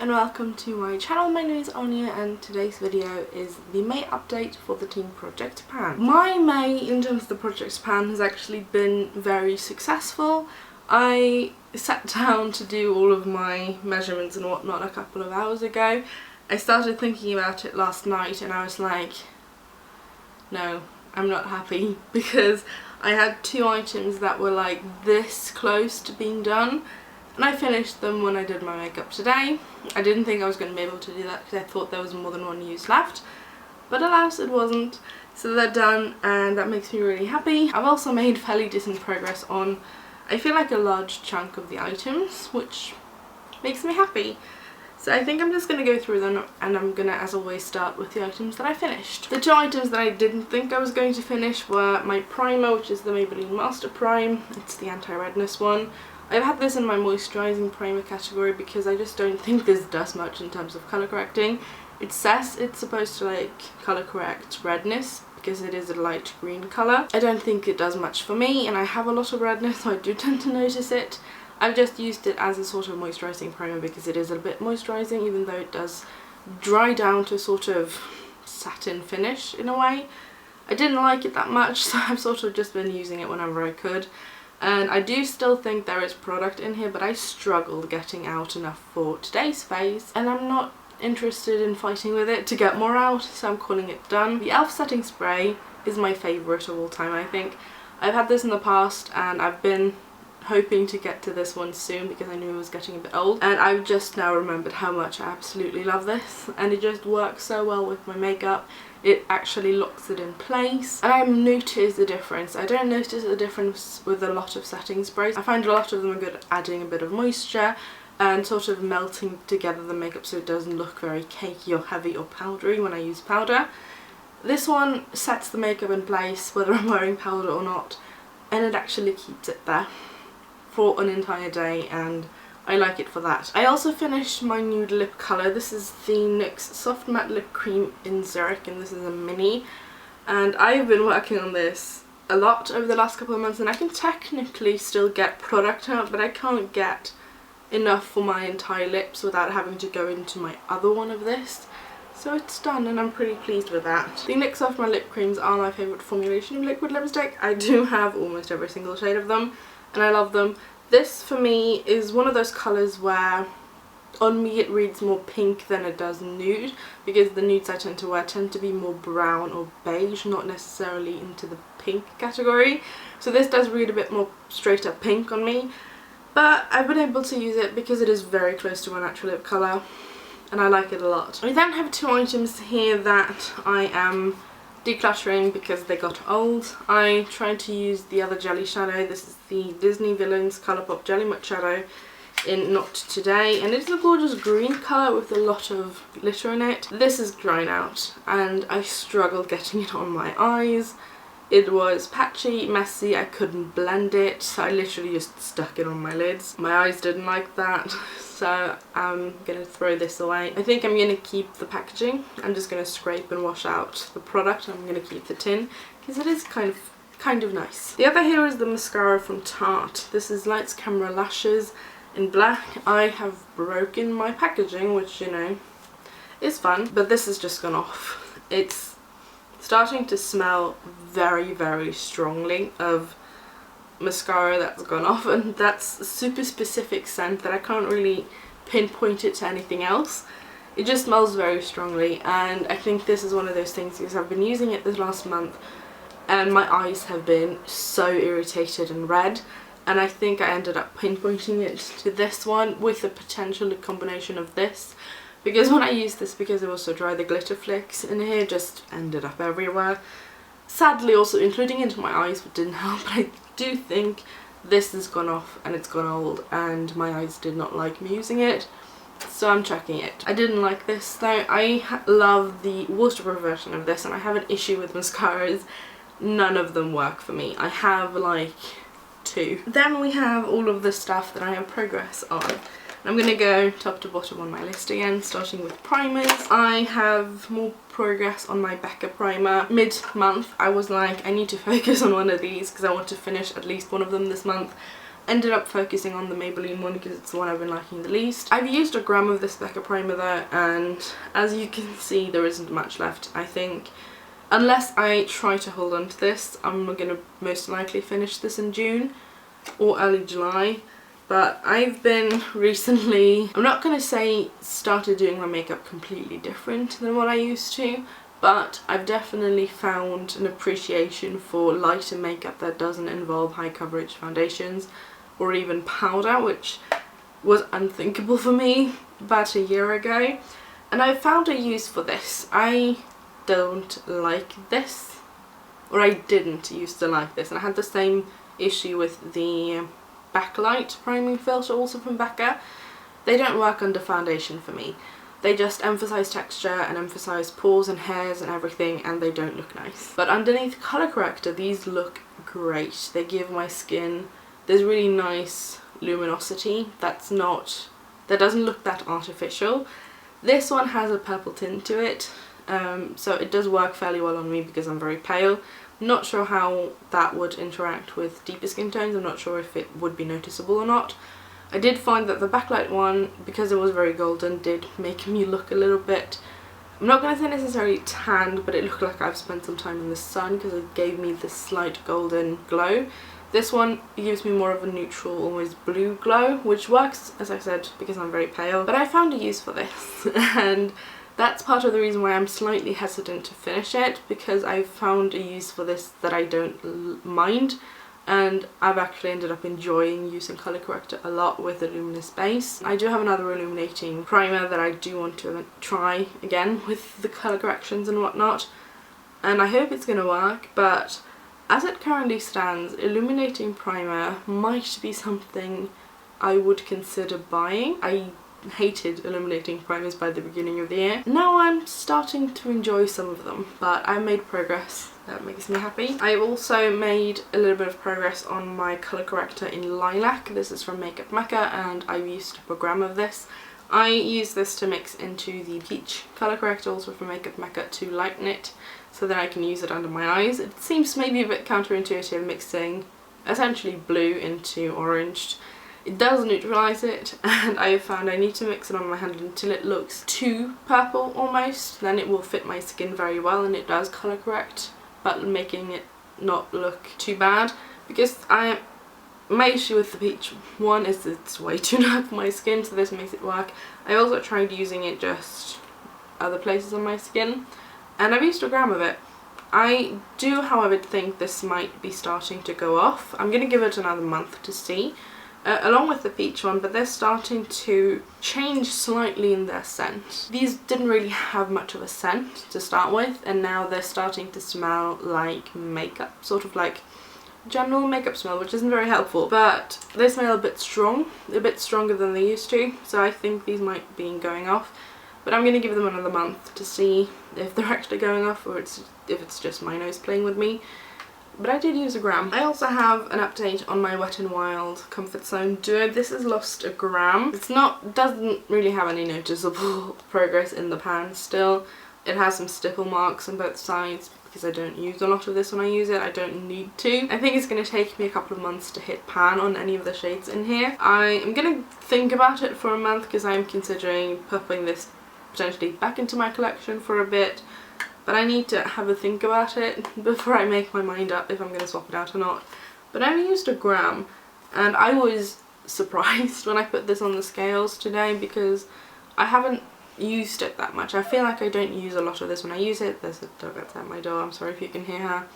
and welcome to my channel. My name is Anya and today's video is the May update for the Team Project Pan. My May in terms of the Project Pan has actually been very successful. I sat down to do all of my measurements and whatnot a couple of hours ago. I started thinking about it last night and I was like, no, I'm not happy, because I had two items that were like this close to being done. And I finished them when I did my makeup today. I didn't think I was going to be able to do that because I thought there was more than one use left. But alas, it wasn't. So they're done and that makes me really happy. I've also made fairly decent progress on, I feel like, a large chunk of the items, which makes me happy. So I think I'm just going to go through them and I'm going to, as always, start with the items that I finished. The two items that I didn't think I was going to finish were my primer, which is the Maybelline Master Prime. It's the anti-redness one. I've had this in my Moisturizing Primer category because I just don't think this does much in terms of colour correcting. It says it's supposed to like colour correct redness because it is a light green colour. I don't think it does much for me, and I have a lot of redness, so I do tend to notice it. I've just used it as a sort of moisturising primer because it is a bit moisturising, even though it does dry down to a sort of satin finish in a way. I didn't like it that much, so I've sort of just been using it whenever I could. And I do still think there is product in here, but I struggled getting out enough for today's face, and I'm not interested in fighting with it to get more out, so I'm calling it done. The e.l.f. setting spray is my favourite of all time, I think. I've had this in the past and I've been hoping to get to this one soon because I knew it was getting a bit old, and I've just now remembered how much I absolutely love this, and it just works so well with my makeup. It actually locks it in place, and I'm notice the difference. I don't notice a difference with a lot of setting sprays. I find a lot of them are good at adding a bit of moisture and sort of melting together the makeup so it doesn't look very cakey or heavy or powdery when I use powder. This one sets the makeup in place whether I'm wearing powder or not, and it actually keeps it there for an entire day, and I like it for that. I also finished my nude lip colour. This is the NYX Soft Matte Lip Cream in Zurich, and this is a mini. And I've been working on this a lot over the last couple of months, and I can technically still get product out, but I can't get enough for my entire lips without having to go into my other one of this. So it's done and I'm pretty pleased with that. The NYX Soft Matte Lip Creams are my favourite formulation of liquid lipstick. I do have almost every single shade of them and I love them. This for me is one of those colours where on me it reads more pink than it does nude, because the nudes I tend to wear tend to be more brown or beige, not necessarily into the pink category. So this does read a bit more straight up pink on me, but I've been able to use it because it is very close to my natural lip colour and I like it a lot. We then have two items here that I am decluttering because they got old. I tried to use the other jelly shadow. This is the Disney Villains Colourpop Jelly Matte Shadow in Not Today, and it's a gorgeous green colour with a lot of glitter in it. This is drying out and I struggled getting it on my eyes. It was patchy, messy, I couldn't blend it, so I literally just stuck it on my lids. My eyes didn't like that, so I'm gonna throw this away. I think I'm gonna keep the packaging. I'm just gonna scrape and wash out the product. I'm gonna keep the tin because it is kind of nice. The other here is the mascara from Tarte. This is Lights Camera Lashes in black. I have broken my packaging, which, you know, is fun, but this has just gone off. It's starting to smell very, very strongly of mascara that's gone off, and that's a super specific scent that I can't really pinpoint it to anything else. It just smells very strongly, and I think this is one of those things because I've been using it this last month and my eyes have been so irritated and red, and I think I ended up pinpointing it to this one with the potential combination of this, because when I used this, because it was so dry, the glitter flicks in here just ended up everywhere. Sadly also including into my eyes, which didn't help, but I do think this has gone off and it's gone old and my eyes did not like me using it, so I'm chucking it. I didn't like this though. I love the waterproof version of this and I have an issue with mascaras. None of them work for me. I have like two. Then we have all of the stuff that I have progress on. I'm going to go top to bottom on my list again, starting with primers. I have more progress on my Becca primer. Mid-month I was like, I need to focus on one of these because I want to finish at least one of them this month. ended up focusing on the Maybelline one because it's the one I've been liking the least. I've used a gram of this Becca primer though, and as you can see there isn't much left. I think unless I try to hold on to this, I'm going to most likely finish this in June or early July. But I've been recently, I'm not going to say started doing my makeup completely different than what I used to, but I've definitely found an appreciation for lighter makeup that doesn't involve high coverage foundations or even powder, which was unthinkable for me about a year ago. And I found a use for this. I don't like this, or I didn't used to like this, and I had the same issue with the backlight priming filter also from Becca. They don't work under foundation for me. They just emphasize texture and emphasize pores and hairs and everything, and they don't look nice. But underneath Colour Corrector, these look great. They give my skin this really nice luminosity that doesn't look that artificial. This one has a purple tint to it, so it does work fairly well on me because I'm very pale. I'm not sure how that would interact with deeper skin tones. I'm not sure if it would be noticeable or not. I did find that the backlight one, because it was very golden, did make me look a little bit, I'm not going to say necessarily tanned, but it looked like I've spent some time in the sun because it gave me this slight golden glow. This one gives me more of a neutral, almost blue glow, which works, as I said, because I'm very pale. But I found a use for this, and that's part of the reason why I'm slightly hesitant to finish it, because I've found a use for this that I don't mind, and I've actually ended up enjoying using Colour Corrector a lot with a luminous base. I do have another illuminating primer that I do want to try again with the colour corrections and whatnot, and I hope it's going to work, but as it currently stands, illuminating primer might be something I would consider buying. I hated illuminating primers by the beginning of the year. Now I'm starting to enjoy some of them, but I made progress. That makes me happy. I've also made a little bit of progress on my colour corrector in Lilac. This is from Mekka, and I've used a gram of this. I use this to mix into the peach colour corrector, also from Mekka, to lighten it so that I can use it under my eyes. It seems maybe a bit counterintuitive mixing essentially blue into orange. It does neutralise it, and I have found I need to mix it on my hand until it looks too purple almost. Then it will fit my skin very well, and it does colour correct, but making it not look too bad. Because my issue with the peach one is it's way too dark for my skin, so this makes it work. I also tried using it just other places on my skin, and I've used a gram of it. I do, however, think this might be starting to go off. I'm going to give it another month to see. Along with the peach one, but they're starting to change slightly in their scent. These didn't really have much of a scent to start with, and now they're starting to smell like makeup, sort of like general makeup smell, which isn't very helpful, but they smell a bit stronger than they used to, so I think these might be going off. But I'm going to give them another month to see if they're actually going off, or if it's just my nose playing with me. But I did use a gram. I also have an update on my Wet n Wild Comfort Zone Duo. This has lost a gram. Doesn't really have any noticeable progress in the pan still. It has some stipple marks on both sides because I don't use a lot of this when I use it. I don't need to. I think it's going to take me a couple of months to hit pan on any of the shades in here. I am going to think about it for a month because I'm considering popping this potentially back into my collection for a bit. But I need to have a think about it before I make my mind up if I'm going to swap it out or not. But I only used a gram, and I was surprised when I put this on the scales today because I haven't used it that much. I feel like I don't use a lot of this when I use it. There's a dog outside my door, I'm sorry if you can hear her.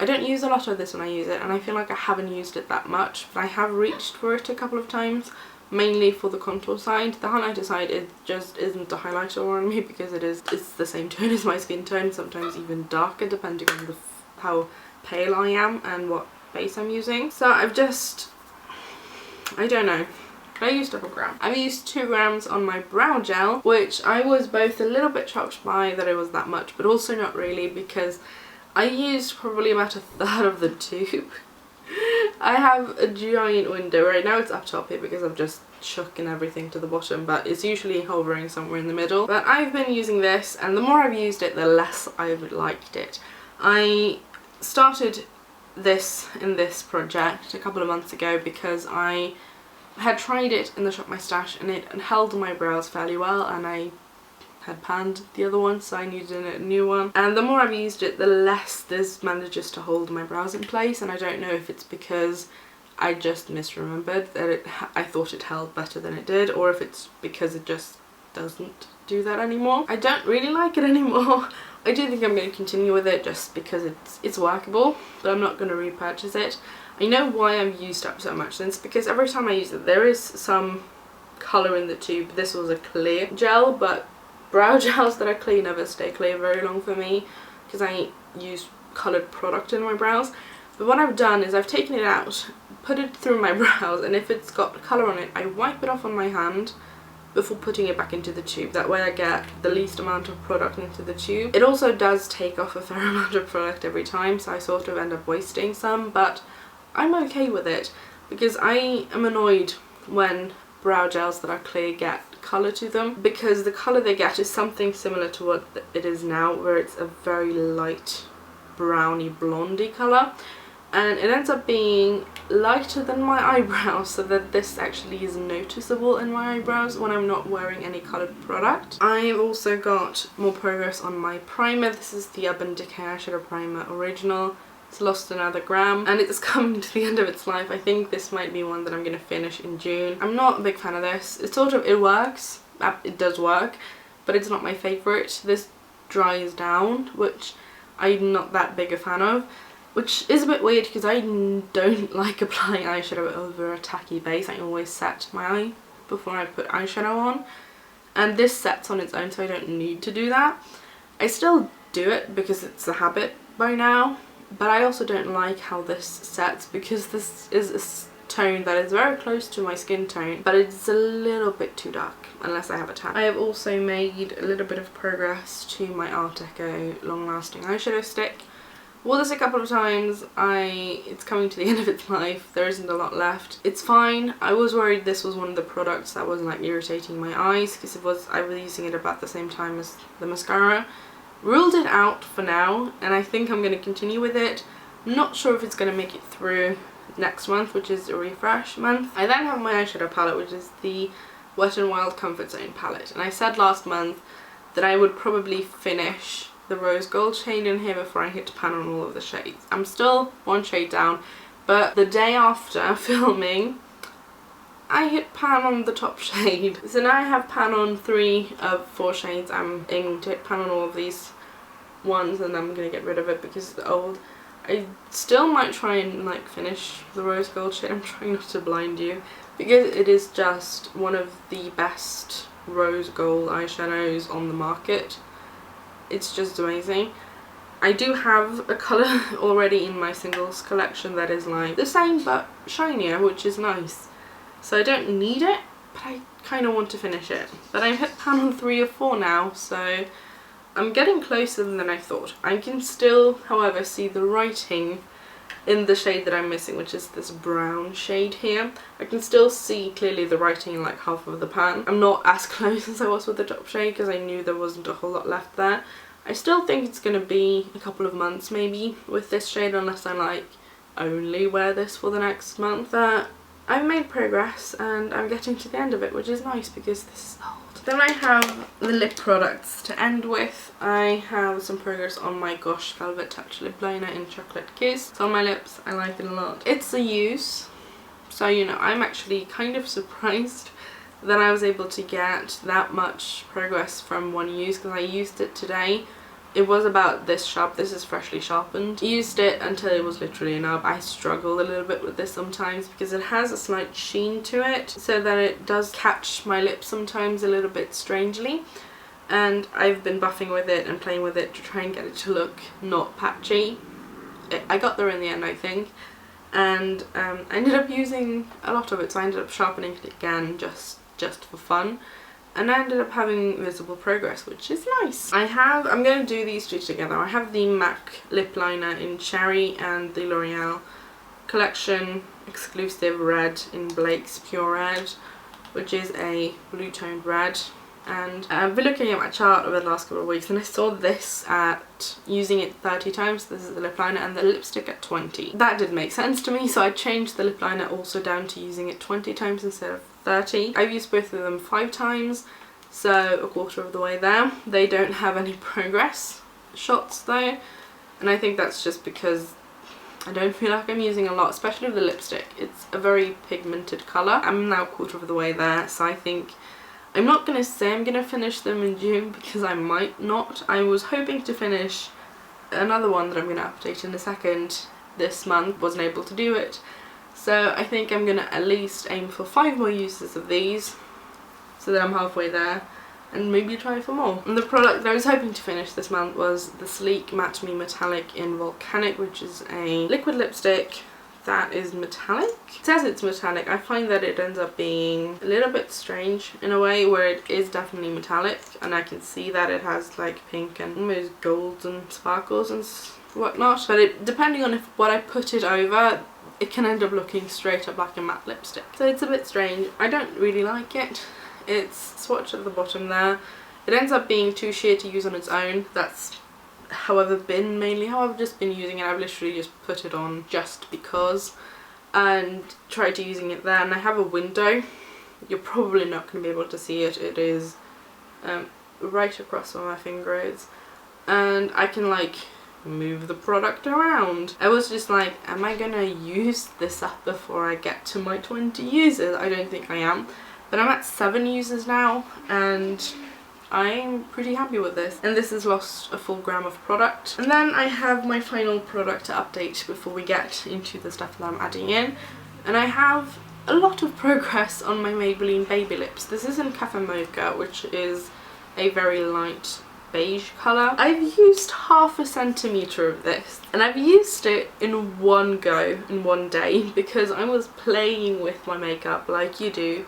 I don't use a lot of this when I use it, and I feel like I haven't used it that much, but I have reached for it a couple of times. Mainly for the contour side. The highlighter side, it just isn't a highlighter on me because it's the same tone as my skin tone, sometimes even darker depending on how pale I am and what base I'm using. So I don't know. I used up a gram. I've used 2 grams on my brow gel, which I was both a little bit shocked by that it was that much, but also not really because I used probably about 1/3 of the tube. I have a giant window. Right now it's up top here because I've just chucking everything to the bottom, but it's usually hovering somewhere in the middle. But I've been using this, and the more I've used it, the less I've liked it. I started this in this project a couple of months ago because I had tried it in the shop My Stash and it held my brows fairly well, and I had panned the other one, so I needed a new one. And the more I've used it, the less this manages to hold my brows in place, and I don't know if it's because I just misremembered that I thought it held better than it did, or if it's because it just doesn't do that anymore. I don't really like it anymore. I do think I'm going to continue with it just because it's workable, but I'm not going to repurchase it. I know why I've used up so much, and it's because every time I use it there is some colour in the tube. This was a clear gel, but brow gels that are clear never stay clear very long for me because I use coloured product in my brows. But what I've done is I've taken it out, put it through my brows, and if it's got colour on it I wipe it off on my hand before putting it back into the tube. That way I get the least amount of product into the tube. It also does take off a fair amount of product every time, so I sort of end up wasting some, but I'm okay with it because I am annoyed when brow gels that are clear get colour to them, because the colour they get is something similar to what it is now, where it's a very light browny blondie colour, and it ends up being lighter than my eyebrows, so that this actually is noticeable in my eyebrows when I'm not wearing any coloured product. I've also got more progress on my primer. This is the Urban Decay Eyeshadow Primer Original. It's lost another gram and it's coming to the end of its life. I think this might be one that I'm going to finish in June. I'm not a big fan of this. It works, it does work, but it's not my favourite. This dries down, which I'm not that big a fan of, which is a bit weird because I don't like applying eyeshadow over a tacky base. I always set my eye before I put eyeshadow on, and this sets on its own, so I don't need to do that. I still do it because it's a habit by now, but I also don't like how this sets because this is a tone that is very close to my skin tone, but it's a little bit too dark unless I have a tan. I have also made a little bit of progress to my Artdeco long lasting eyeshadow stick. Wore this a couple of times. It's coming to the end of its life. There isn't a lot left. It's fine. I was worried this was one of the products that wasn't like irritating my eyes, because I was using it about the same time as the mascara. Ruled it out for now, and I think I'm going to continue with it. I'm not sure if it's going to make it through next month, which is a refresh month. I then have my eyeshadow palette, which is the Wet n Wild Comfort Zone palette, and I said last month that I would probably finish the rose gold shade in here before I hit pan on all of the shades. I'm still one shade down, but the day after filming I hit pan on the top shade. So now I have pan on 3 of 4 shades. I'm aiming to hit pan on all of these ones, and I'm going to get rid of it because it's old. I still might try and like finish the rose gold shade. I'm trying not to blind you because it is just one of the best rose gold eyeshadows on the market. It's just amazing. I do have a colour already in my singles collection that is like the same but shinier, which is nice. So I don't need it, but I kind of want to finish it. But I've hit pan on 3 of 4 now, so I'm getting closer than I thought. I can still, however, see the writing in the shade that I'm missing, which is this brown shade here. I can still see clearly the writing in like half of the pan. I'm not as close as I was with the top shade because I knew there wasn't a whole lot left there. I still think it's going to be a couple of months maybe with this shade, unless I like only wear this for the next month. I've made progress and I'm getting to the end of it, which is nice because this is old. Then I have the lip products to end with. I have some progress on my Gosh Velvet Touch Lip Liner in Chocolate Kiss. It's on my lips. I like it a lot. It's a use, so you know, I'm actually kind of surprised that I was able to get that much progress from one use, because I used it today. It was about this sharp. This is freshly sharpened. Used it until it was literally a nub. I struggle a little bit with this sometimes because it has a slight sheen to it, so that it does catch my lips sometimes a little bit strangely. And I've been buffing with it and playing with it to try and get it to look not patchy. I got there in the end, I think. And I ended up using a lot of it, so I ended up sharpening it again just for fun. And I ended up having visible progress, which is nice. I'm going to do these two together. I have the MAC lip liner in Cherry and the L'Oreal collection exclusive red in Blake's Pure Red, which is a blue toned red. And I've been looking at my chart over the last couple of weeks and I saw this at using it 30 times. This is the lip liner, and the lipstick at 20. That did make sense to me, so I changed the lip liner also down to using it 20 times instead of 30. I've used both of them 5 times, so a quarter of the way there. They don't have any progress shots though, and I think that's just because I don't feel like I'm using a lot, especially with the lipstick. It's a very pigmented colour. I'm now a quarter of the way there, so I think I'm not going to say I'm going to finish them in June because I might not. I was hoping to finish another one that I'm going to update in a second this month. Wasn't able to do it. So I think I'm going to at least aim for 5 more uses of these so that I'm halfway there, and maybe try for more. And the product that I was hoping to finish this month was the Sleek Matte Me Metallic in Volcanic, which is a liquid lipstick that is metallic. It says it's metallic. I find that it ends up being a little bit strange in a way where it is definitely metallic, and I can see that it has like pink and almost golds and sparkles and whatnot, but depending on what I put it over, it can end up looking straight up like a matte lipstick. So it's a bit strange. I don't really like it. It's swatched at the bottom there. It ends up being too sheer to use on its own. That's mainly how I've just been using it. I've literally just put it on just because and tried to using it there, and I have a window. You're probably not going to be able to see it. It is right across where my finger is, and I can like move the product around. I was just like, am I gonna use this up before I get to my 20 users? I don't think I am, but I'm at 7 users now and I'm pretty happy with this, and this has lost a full gram of product. And then I have my final product to update before we get into the stuff that I'm adding in, and I have a lot of progress on my Maybelline Baby Lips. This is in Cafe Mocha, which is a very light beige colour. I've used 1/2 centimetre of this, and I've used it in one go, in one day, because I was playing with my makeup like you do.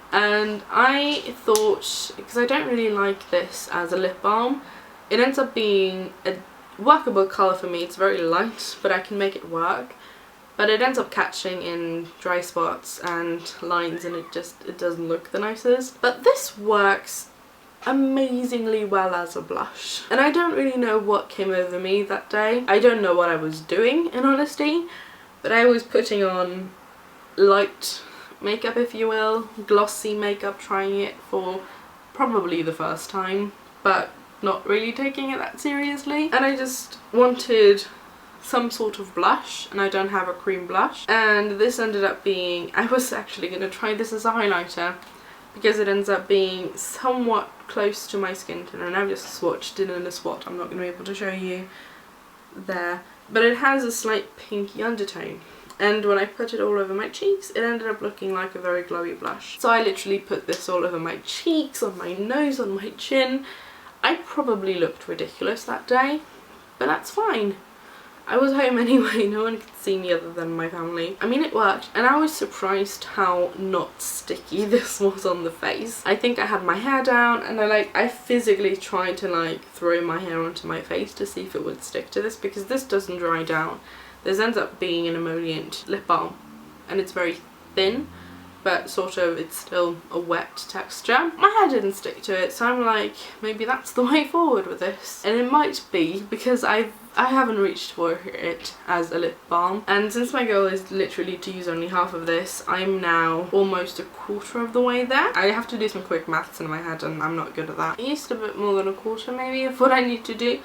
And I thought, because I don't really like this as a lip balm, it ends up being a workable colour for me. It's very light, but I can make it work. But it ends up catching in dry spots and lines, and it doesn't look the nicest. But this works amazingly well as a blush. And I don't really know what came over me that day. I don't know what I was doing, in honesty, but I was putting on light makeup, if you will, glossy makeup, trying it for probably the first time, but not really taking it that seriously. And I just wanted some sort of blush, and I don't have a cream blush, and this ended up being, I was actually going to try this as a highlighter because it ends up being somewhat close to my skin tone, and I've just swatched it in a swatch. I'm not going to be able to show you there, but it has a slight pinky undertone. And when I put it all over my cheeks, it ended up looking like a very glowy blush. So I literally put this all over my cheeks, on my nose, on my chin. I probably looked ridiculous that day, but that's fine. I was home anyway, no one could see me other than my family. I mean, it worked, and I was surprised how not sticky this was on the face. I think I had my hair down, and I physically tried to like throw my hair onto my face to see if it would stick to this, because this doesn't dry down. This ends up being an emollient lip balm, and it's very thin, but sort of it's still a wet texture. My hair didn't stick to it, so I'm like, maybe that's the way forward with this. And it might be, because I haven't reached for it as a lip balm, and since my goal is literally to use only half of this, I'm now almost a quarter of the way there. I have to do some quick maths in my head, and I'm not good at that. I used a bit more than a quarter maybe of what I need to do.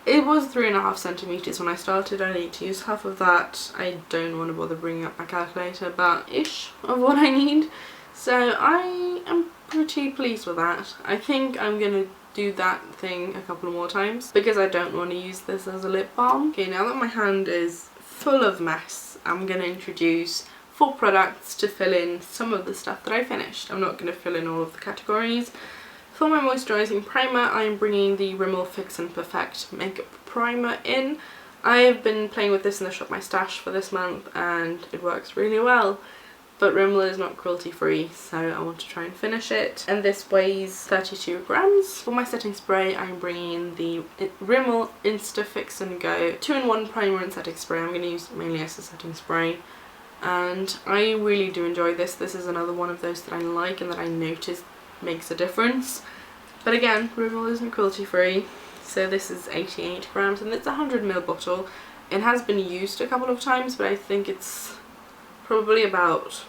It was 3.5 centimetres when I started. I need to use half of that. I don't want to bother bringing up my calculator, but ish of what I need. So I am pretty pleased with that. I think I'm going to do that thing a couple more times because I don't want to use this as a lip balm. Okay, now that my hand is full of mess, I'm going to introduce 4 products to fill in some of the stuff that I finished. I'm not going to fill in all of the categories. For my moisturising primer, I'm bringing the Rimmel Fix and Perfect Makeup Primer in. I've been playing with this in the Shop My Stash for this month, and it works really well. But Rimmel is not cruelty free, so I want to try and finish it. And this weighs 32 grams. For my setting spray, I'm bringing in the Rimmel Insta Fix and Go 2-in-1 primer and setting spray. I'm going to use it mainly as a setting spray. And I really do enjoy this. This is another one of those that I like and that I notice makes a difference. But again, Rimmel isn't cruelty free, so this is 88 grams and it's a 100ml bottle. It has been used a couple of times, but I think it's probably about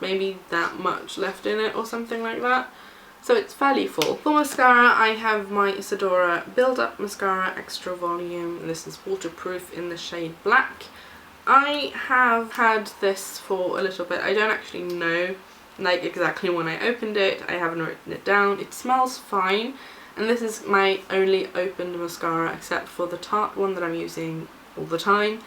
maybe that much left in it or something like that. So it's fairly full. For mascara, I have my Isadora Build Up Mascara Extra Volume. This is waterproof in the shade Black. I have had this for a little bit. I don't actually know like exactly when I opened it. I haven't written it down. It smells fine. And this is my only opened mascara except for the Tarte one that I'm using all the time.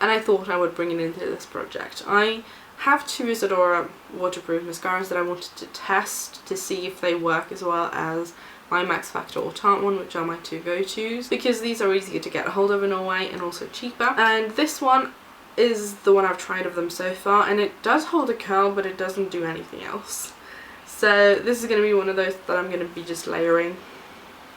And I thought I would bring it into this project. I have two Isadora waterproof mascaras that I wanted to test to see if they work as well as my Max Factor or Tarte one, which are my two go-tos, because these are easier to get a hold of in a way and also cheaper. And this one is the one I've tried of them so far, and it does hold a curl but it doesn't do anything else. So this is going to be one of those that I'm going to be just layering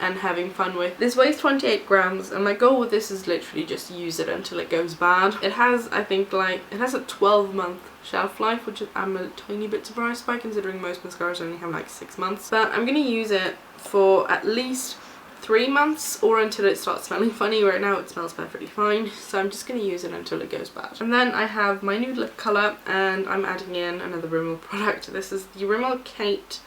and having fun with. This weighs 28 grams and my goal with this is literally just use it until it goes bad. It has, I think, like, it has a 12-month shelf life, which I'm a tiny bit surprised by considering most mascaras only have like 6 months. But I'm going to use it for at least 3 months or until it starts smelling funny. Right now it smells perfectly fine, so I'm just going to use it until it goes bad. And then I have my nude lip colour and I'm adding in another Rimmel product. This is the Rimmel Kate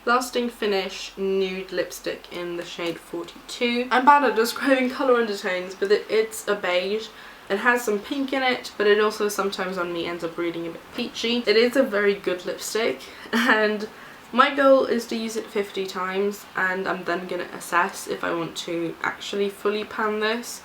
Lasting Finish Nude Lipstick in the shade 42. I'm bad at describing colour undertones, but it's a beige. It has some pink in it, but it also sometimes on me ends up reading a bit peachy. It is a very good lipstick, and my goal is to use it 50 times, and I'm then going to assess if I want to actually fully pan this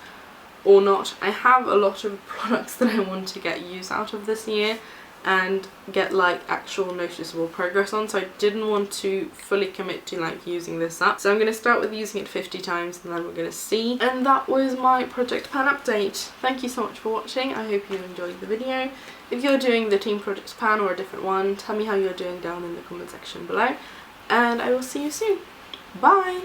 or not. I have a lot of products that I want to get use out of this year and get like actual noticeable progress on, so I didn't want to fully commit to like using this up. So I'm going to start with using it 50 times and then we're going to see. And that was my project pan update. Thank you so much for watching. I hope you enjoyed the video. If you're doing the Team Projects pan or a different one, tell me how you're doing down in the comment section below, and I will see you soon. Bye!